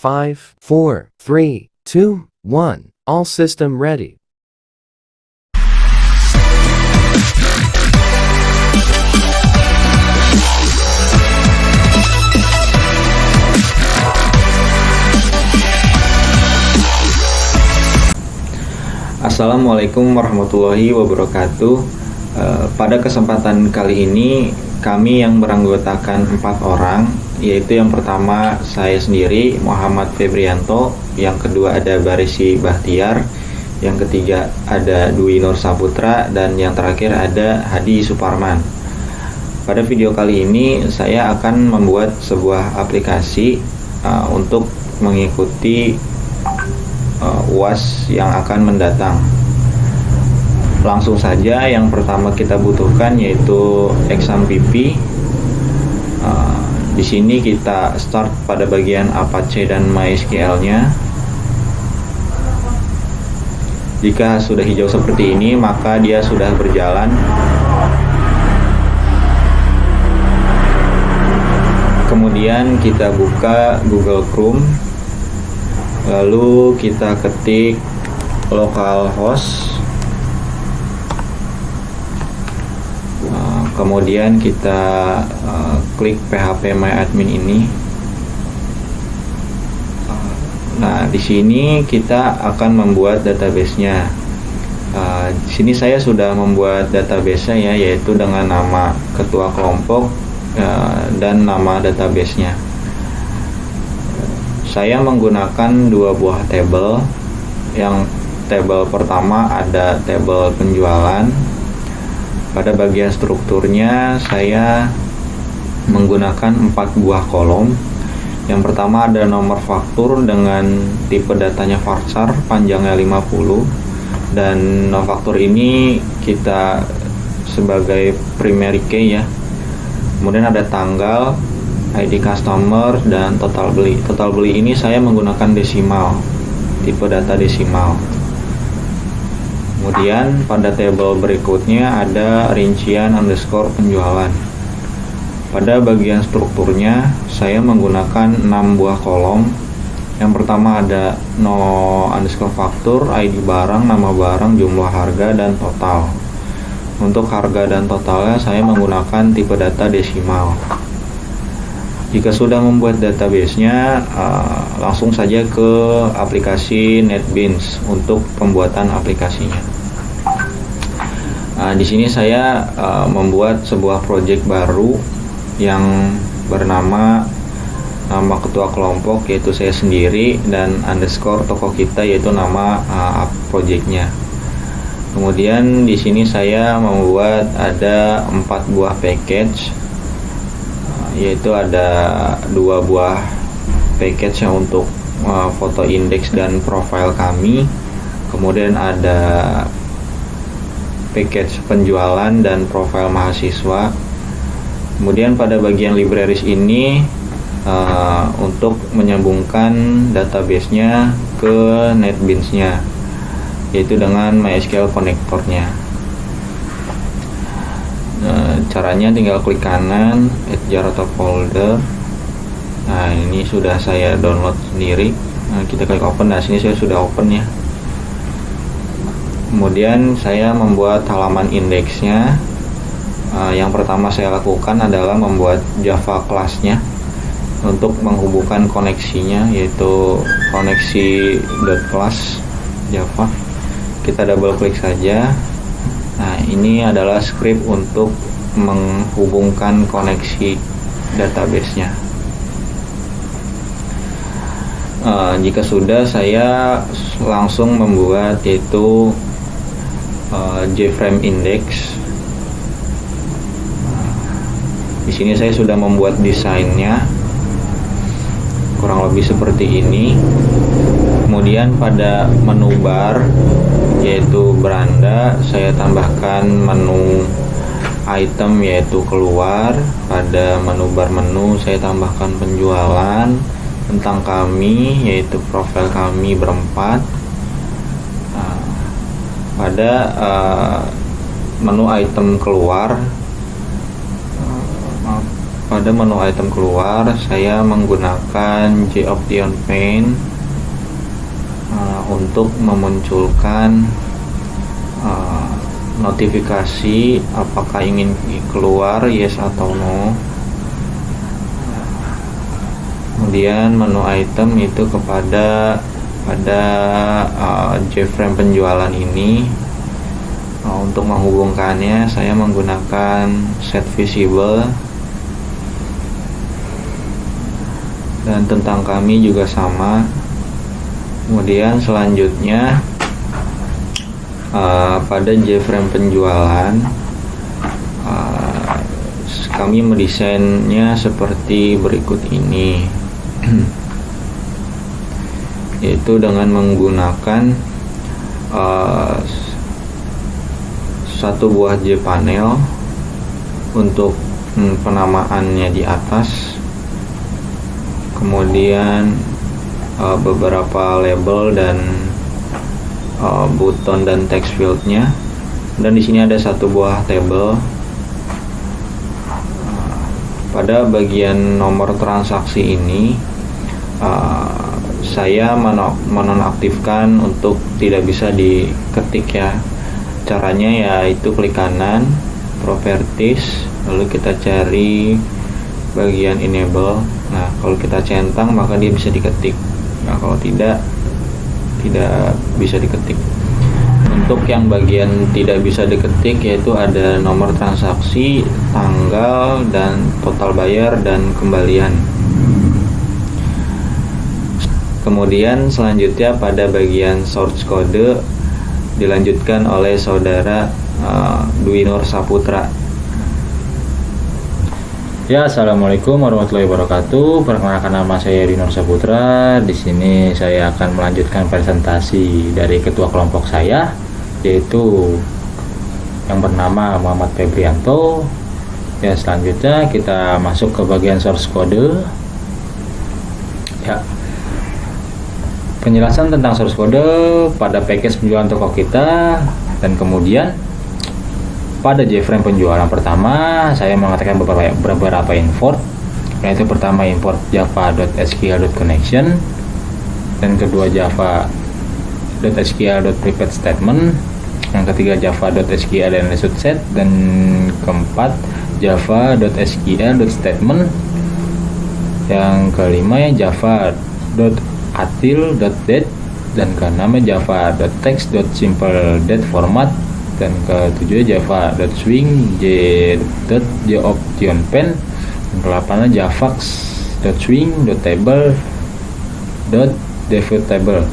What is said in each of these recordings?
5, 4, 3, 2, 1. All system ready. Assalamualaikum warahmatullahi wabarakatuh. Pada kesempatan kali ini kami yang beranggotakan 4 orang, yaitu yang pertama saya sendiri Muhammad Febrianto, yang kedua ada Barisi Bahtiar, yang ketiga ada Dwi Nur Saputra, dan yang terakhir ada Hadi Suparman. Pada video kali ini saya akan membuat sebuah aplikasi untuk mengikuti UAS yang akan mendatang. Langsung saja, yang pertama kita butuhkan yaitu exam PP. Di sini kita start pada bagian Apache dan MySQL-nya. Jika sudah hijau seperti ini, maka dia sudah berjalan. Kemudian kita buka Google Chrome. Lalu kita ketik localhost, kemudian kita klik phpMyAdmin ini. Nah, di sini kita akan membuat database-nya. Di sini saya sudah membuat database-nya ya, yaitu dengan nama ketua kelompok dan nama database-nya. Saya menggunakan 2 buah tabel. Yang tabel pertama ada tabel penjualan. Pada bagian strukturnya saya menggunakan 4 buah kolom. Yang pertama ada nomor faktur dengan tipe datanya varchar, panjangnya 50, dan nomor faktur ini kita sebagai primary key ya. Kemudian ada tanggal, ID customer, dan total beli. Total beli ini saya menggunakan desimal, tipe data desimal. Kemudian pada tabel berikutnya ada rincian underscore penjualan. Pada bagian strukturnya saya menggunakan 6 buah kolom. Yang pertama ada no underscore faktur, ID barang, nama barang, jumlah harga, dan total. Untuk harga dan totalnya saya menggunakan tipe data desimal. Jika sudah membuat database-nya, langsung saja ke aplikasi NetBeans untuk pembuatan aplikasinya. Di sini saya membuat sebuah project baru yang bernama nama ketua kelompok, yaitu saya sendiri, dan underscore toko kita, yaitu nama projectnya. Kemudian di sini saya membuat ada 4 buah package, yaitu ada 2 buah package yang untuk foto indeks dan profil kami. Kemudian ada package penjualan dan profil mahasiswa. Kemudian pada bagian libraries ini untuk menyambungkan database-nya ke NetBeans-nya, yaitu dengan MySQL connector-nya. Caranya tinggal klik kanan, add jar atau folder. Nah, ini sudah saya download sendiri. Kita klik open. Nah, sini saya sudah open ya. Kemudian saya membuat halaman indeksnya. Yang pertama saya lakukan adalah membuat Java class-nya untuk menghubungkan koneksinya, yaitu koneksi .class Java. Kita double klik saja. Nah, ini adalah script untuk menghubungkan koneksi database-nya. Jika sudah, saya langsung membuat yaitu JFrame index. Di sini saya sudah membuat desainnya, kurang lebih seperti ini. Kemudian pada menu bar, yaitu beranda, saya tambahkan menu item, yaitu keluar. Pada menu bar menu saya tambahkan penjualan, tentang kami, yaitu profil kami berempat. Pada menu item keluar, pada menu item keluar saya menggunakan JOptionPaint untuk memunculkan notifikasi apakah ingin keluar, yes atau no. Kemudian menu item itu pada JFrame penjualan ini. Untuk menghubungkannya saya menggunakan set visible, dan tentang kami juga sama. Kemudian selanjutnya pada JFrame penjualan kami mendesainnya seperti berikut ini, yaitu dengan menggunakan satu buah J-panel untuk penamaannya di atas, kemudian beberapa label dan button dan text fieldnya, dan di sini ada satu buah table. Pada bagian nomor transaksi ini saya menonaktifkan untuk tidak bisa diketik ya. Caranya yaitu klik kanan, properties, lalu kita cari bagian enable. Nah, kalau kita centang maka dia bisa diketik. Nah, kalau tidak bisa diketik. Untuk yang bagian tidak bisa diketik yaitu ada nomor transaksi, tanggal, dan total bayar dan kembalian. Kemudian selanjutnya pada bagian source code dilanjutkan oleh saudara Dwi Nur Saputra. Ya, assalamualaikum warahmatullahi wabarakatuh. Perkenalkan, nama saya Dwi Nur Saputra. Di sini saya akan melanjutkan presentasi dari ketua kelompok saya, yaitu yang bernama Muhammad Febrianto. Ya, selanjutnya kita masuk ke bagian source code. Ya, penjelasan tentang source code pada package penjualan toko kita, dan kemudian pada JFrame penjualan pertama saya mengatakan beberapa import, yaitu pertama import java.sql.connection, dan kedua java.sql.prepared statement, yang ketiga java.sql and result set, dan keempat java.sql.statement, yang kelima java.atil.date, dan keenam java.text.simpleDate format, dan ketujuh java.swing j.optionPaint, dan ke-8 javax.swing.table.defaultTable.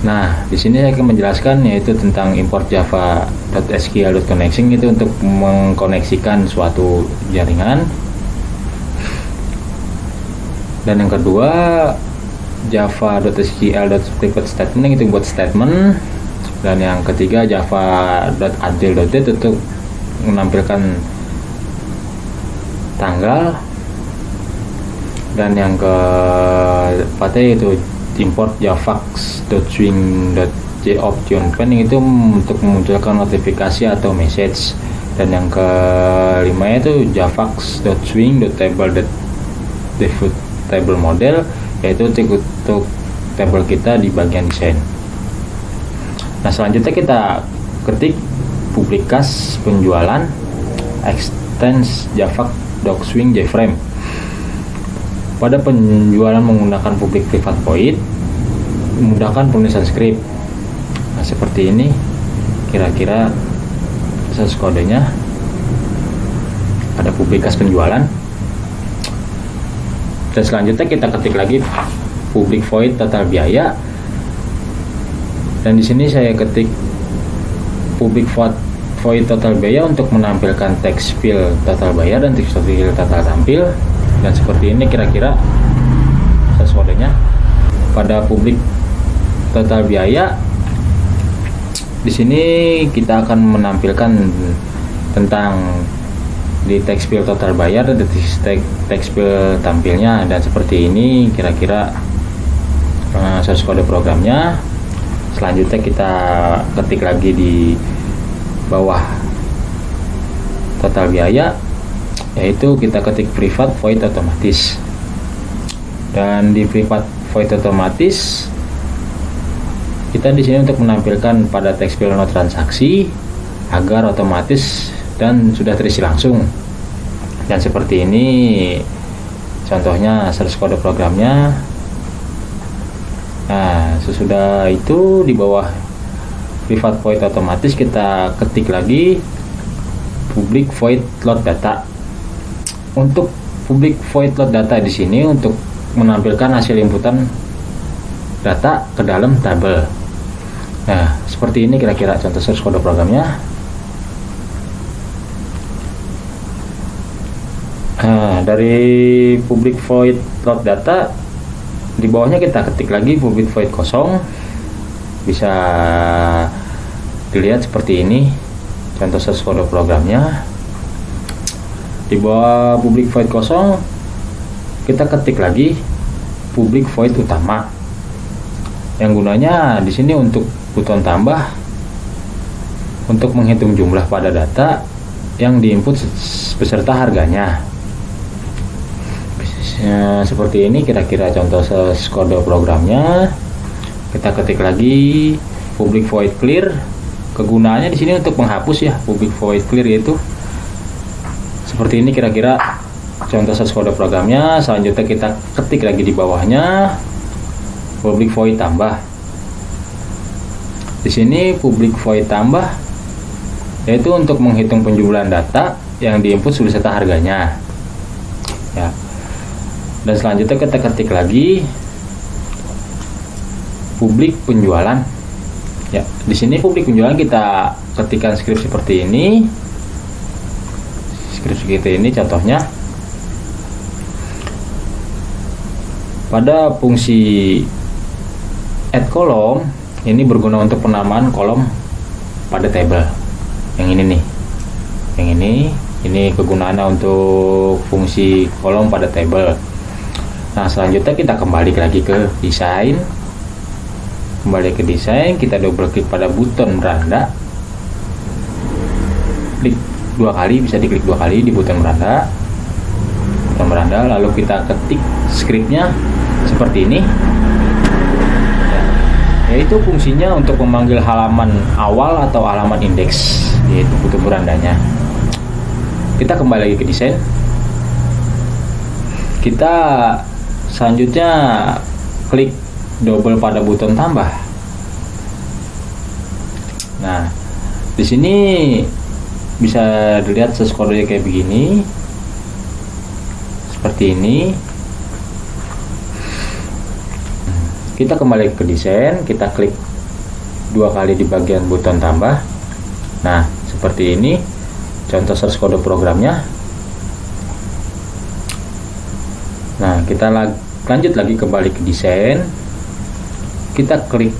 Nah, di sini saya akan menjelaskan yaitu tentang import java.sql.connection, itu untuk mengkoneksikan suatu jaringan. Dan yang kedua java.sql.prepared statement, itu buat statement. Dan yang ketiga java.addil.date untuk menampilkan tanggal. Dan yang keempat itu import javax.swing.jOptionPaint, itu untuk memunculkan notifikasi atau message. Dan yang kelima itu javax.swing.table.defaultTable model, yaitu untuk table kita di bagian desain. Nah, selanjutnya kita ketik publikas penjualan extends javax.swing JFrame. Pada penjualan menggunakan public private void, memudahkan penulisan script. Nah, seperti ini kira-kira source kodenya. Ada publikas penjualan. Dan selanjutnya kita ketik lagi public void total biaya. Dan di sini saya ketik public void total biaya untuk menampilkan text field total bayar dan text field total tampil. Dan seperti ini kira-kira sesuatunya. Pada public total biaya, di sini kita akan menampilkan tentang di text field total bayar dan text field tampilnya. Dan seperti ini kira-kira source kode programnya. Selanjutnya kita ketik lagi di bawah total biaya, yaitu kita ketik private void otomatis. Dan di private void otomatis kita di sini untuk menampilkan pada text field no transaksi agar otomatis dan sudah terisi langsung. Dan seperti ini contohnya source kode programnya. Nah, sesudah itu di bawah private void otomatis kita ketik lagi public void load data. Untuk public void load data di sini untuk menampilkan hasil inputan data ke dalam tabel. Nah, seperti ini kira-kira contoh source kode programnya. Nah, dari public void load data di bawahnya kita ketik lagi public void kosong. Bisa dilihat seperti ini contoh source kode programnya. Di bawah public void kosong kita ketik lagi public void utama yang gunanya di sini untuk buton tambah untuk menghitung jumlah pada data yang diinput beserta harganya. Ya, seperti ini kira-kira contoh source kode programnya. Kita ketik lagi public void clear. Kegunaannya di sini untuk menghapus ya, public void clear yaitu seperti ini kira-kira contoh source kode programnya. Selanjutnya kita ketik lagi di bawahnya public void tambah. Di sini public void tambah yaitu untuk menghitung penjumlahan data yang diinput beserta harganya. Ya. Dan selanjutnya kita ketik lagi publik penjualan. Ya, di sini publik penjualan kita ketikkan script seperti ini. Script seperti ini contohnya. Pada fungsi add kolom ini berguna untuk penamaan kolom pada table. Yang ini nih. Yang ini kegunaannya untuk fungsi kolom pada table. Nah, selanjutnya kita kembali lagi ke desain. Kembali ke desain, kita double klik pada buton beranda. Klik 2 kali, bisa diklik 2 kali di buton beranda. Buton beranda, lalu kita ketik scriptnya seperti ini. Yaitu fungsinya untuk memanggil halaman awal atau halaman indeks, yaitu buton berandanya. Kita kembali lagi ke desain. Kita selanjutnya klik double pada buton tambah. Nah, di sini bisa dilihat source kodenya kayak begini, seperti ini. Kita kembali ke desain, kita klik 2 kali di bagian buton tambah. Nah, seperti ini contoh source kode programnya. Nah, kita lanjut lagi kembali ke desain. Kita klik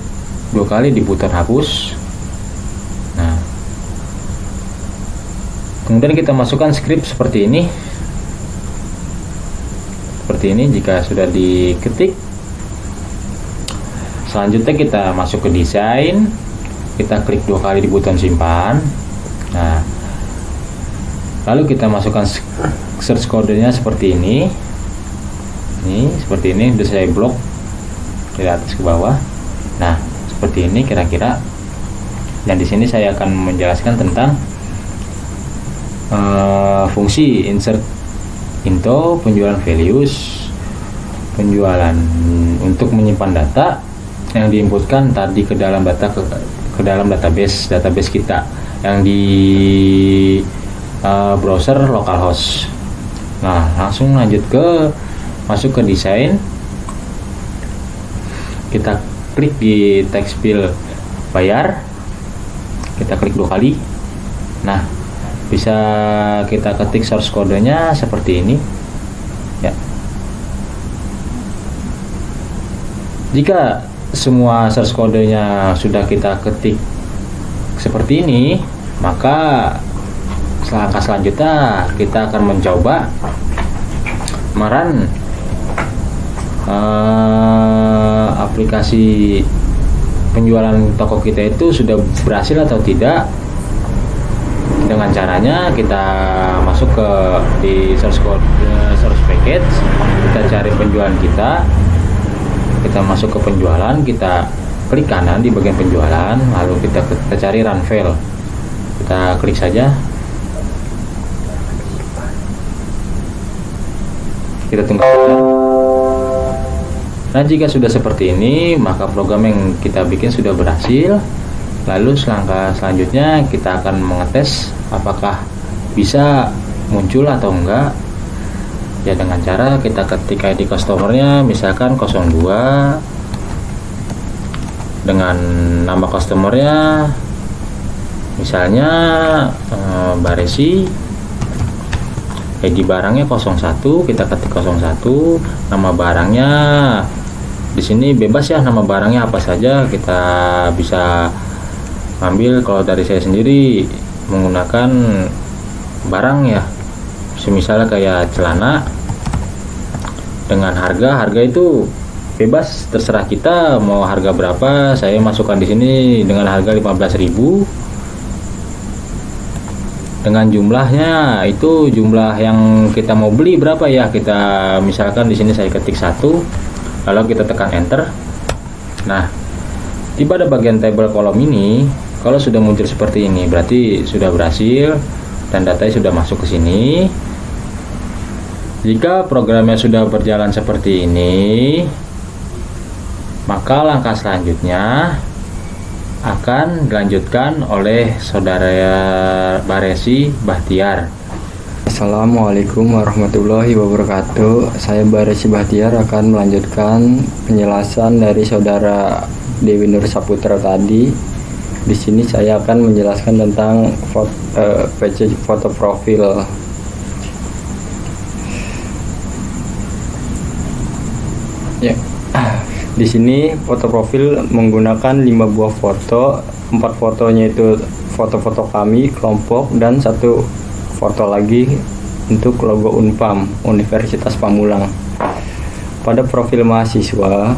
2 kali di buton hapus. Nah, kemudian kita masukkan script seperti ini. Seperti ini jika sudah diketik. Selanjutnya kita masuk ke desain. Kita klik 2 kali di buton simpan. Nah, lalu kita masukkan search kodenya seperti ini. Seperti ini sudah saya blok dari atas ke bawah. Nah, seperti ini kira-kira. Dan di sini saya akan menjelaskan tentang fungsi insert into, penjualan values, penjualan untuk menyimpan data yang diinputkan tadi ke dalam ke dalam database kita yang di browser localhost. Nah, langsung lanjut masuk ke desain. Kita klik di text field bayar. Kita klik 2 kali. Nah, bisa kita ketik source kodenya seperti ini. Ya. Jika semua source kodenya sudah kita ketik seperti ini, maka langkah selanjutnya kita akan mencoba aplikasi penjualan toko kita itu sudah berhasil atau tidak. Dengan caranya kita masuk ke di source code, source package, kita cari penjualan kita masuk ke penjualan, kita klik kanan di bagian penjualan, lalu kita cari run file, kita klik saja, kita tunggu saja. Nah, jika sudah seperti ini, maka program yang kita bikin sudah berhasil. Lalu langkah selanjutnya kita akan mengetes apakah bisa muncul atau enggak. Ya, dengan cara kita ketik ID customernya, misalkan 02, dengan nama customernya misalnya Baresi, ID barangnya 01, kita ketik 01, nama barangnya di sini bebas ya, nama barangnya apa saja kita bisa ambil. Kalau dari saya sendiri menggunakan barang ya, misalnya kayak celana, dengan harga itu bebas, terserah kita mau harga berapa. Saya masukkan di sini dengan harga 15.000. Dengan jumlahnya itu jumlah yang kita mau beli berapa ya, kita misalkan di sini saya ketik 1, lalu kita tekan enter. Nah, di pada bagian table kolom ini kalau sudah muncul seperti ini berarti sudah berhasil dan datanya sudah masuk ke sini. Jika programnya sudah berjalan seperti ini, maka langkah selanjutnya akan dilanjutkan oleh saudara Baresi Bahtiar. Assalamualaikum warahmatullahi wabarakatuh. Saya Baresi Bahtiar akan melanjutkan penjelasan dari saudara Dewi Nur Saputra tadi. Di sini saya akan menjelaskan tentang foto profil. Ya, di sini foto profil menggunakan 5 buah foto. 4 fotonya itu foto-foto kami kelompok dan 1 foto lagi untuk logo Unpam Universitas Pamulang. Pada profil mahasiswa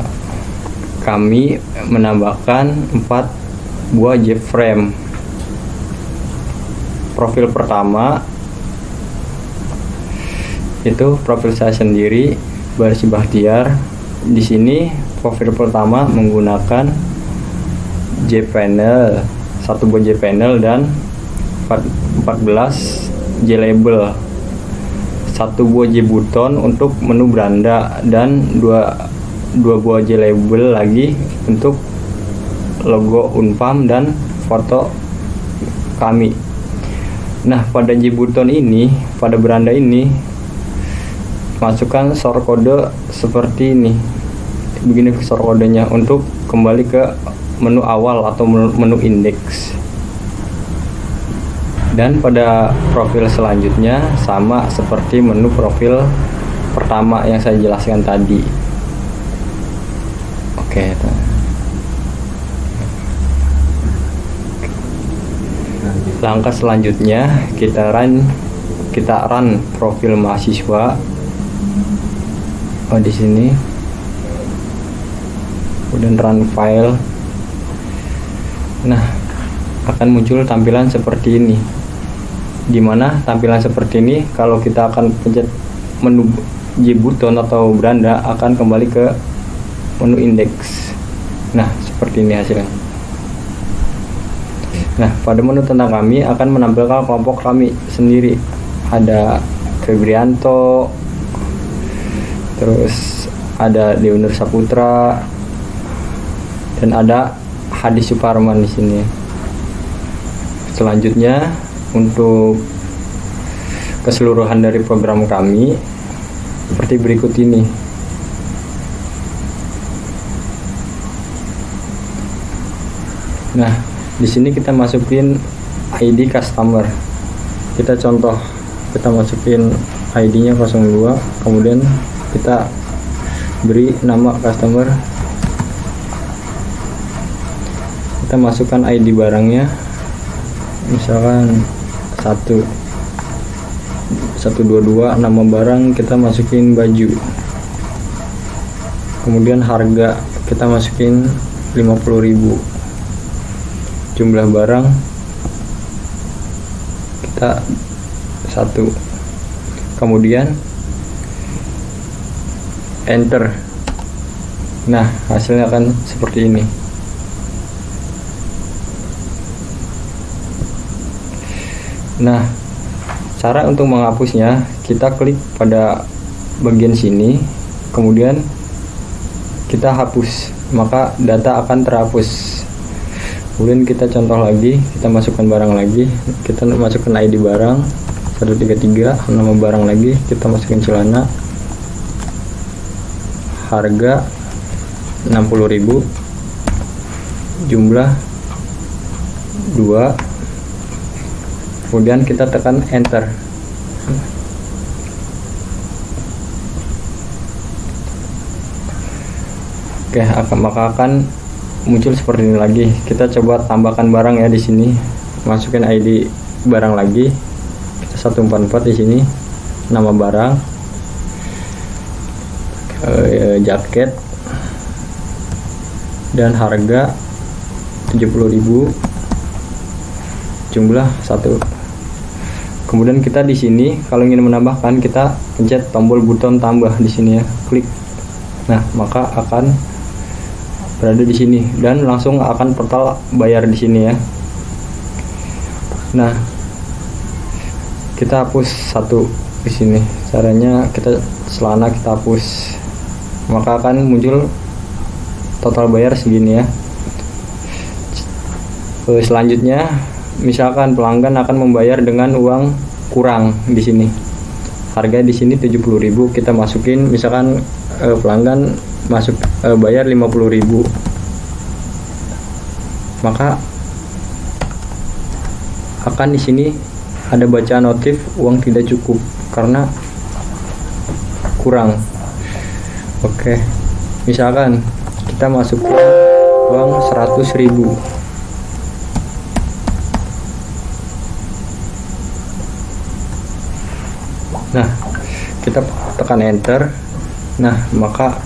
kami menambahkan 4 buah J-frame. Profil pertama itu profil saya sendiri, Baresi Bahtiar. Di sini profil pertama menggunakan J-panel, 1 buah J-panel dan 14 J-label, 1 buah J-button untuk menu beranda dan 2 buah J-label lagi untuk logo Unpam dan foto kami. Nah, pada J-button ini, pada beranda ini masukkan short kode seperti ini. Begini short kodenya untuk kembali ke menu awal atau menu indeks. Dan pada profil selanjutnya sama seperti menu profil pertama yang saya jelaskan tadi. Oke. Langkah selanjutnya kita run profil mahasiswa. Di sini kemudian run file. Nah, akan muncul tampilan seperti ini, dimana tampilan seperti ini kalau kita akan pencet menu J-button atau beranda akan kembali ke menu indeks. Nah, seperti ini hasilnya. Nah, pada menu tentang kami akan menampilkan kelompok kami sendiri. Ada Febrianto, terus ada Dewi Nur Saputra, dan ada Hadi Suparman di sini. Selanjutnya untuk keseluruhan dari program kami seperti berikut ini. Nah, di sini kita masukin ID customer. Kita contoh, kita masukin ID-nya 02, kemudian kita beri nama customer, kita masukkan ID barangnya, misalkan 122, nama barang kita masukin baju, kemudian harga kita masukin 50.000, jumlah barang kita satu, kemudian enter. Nah, hasilnya akan seperti ini. Nah, cara untuk menghapusnya, kita klik pada bagian sini, kemudian kita hapus, maka data akan terhapus. Kemudian kita contoh lagi, kita masukkan barang lagi, kita masukkan ID barang 133, nama barang lagi, kita masukin celana, harga 60.000, jumlah 2, kemudian kita tekan enter. Oke, maka akan muncul seperti ini lagi. Kita coba tambahkan barang ya di sini. Masukin ID barang lagi. Kita 144 di sini. Nama barang, jaket, dan harga 70.000, jumlah 1. Kemudian kita di sini kalau ingin menambahkan, kita pencet tombol buton tambah di sini ya, klik. Nah, maka akan berada di sini dan langsung akan portal bayar di sini ya. Nah, kita hapus satu di sini. Caranya kita celana kita hapus, maka akan muncul total bayar segini ya. Selanjutnya, misalkan pelanggan akan membayar dengan uang kurang di sini. Harga di sini 70.000, kita masukin misalkan pelanggan bayar 50.000. Maka akan di sini ada baca notif uang tidak cukup karena kurang. Oke. Misalkan kita masukkan uang 100.000. Nah, kita tekan enter. Nah, maka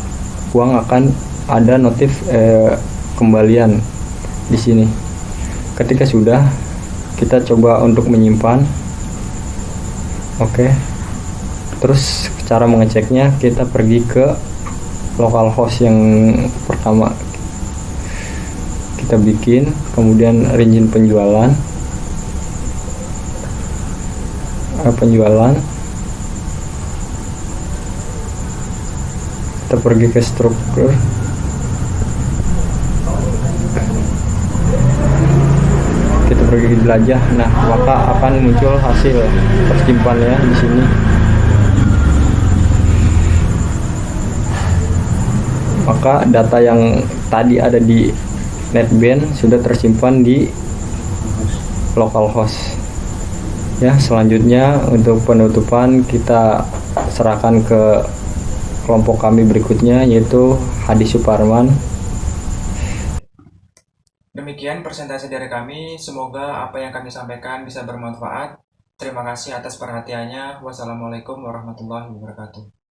uang akan ada notif kembalian di sini. Ketika sudah, kita coba untuk menyimpan. Oke. Terus cara mengeceknya, kita pergi ke localhost yang pertama kita bikin, kemudian region penjualan, kita pergi ke struktur, kita pergi ke jelajah. Nah, maka akan muncul hasil tersimpan ya di sini. Maka data yang tadi ada di NetBand sudah tersimpan di localhost. Ya, selanjutnya untuk penutupan kita serahkan ke kelompok kami berikutnya, yaitu Hadi Suparman. Demikian presentasi dari kami, semoga apa yang kami sampaikan bisa bermanfaat. Terima kasih atas perhatiannya. Wassalamualaikum warahmatullahi wabarakatuh.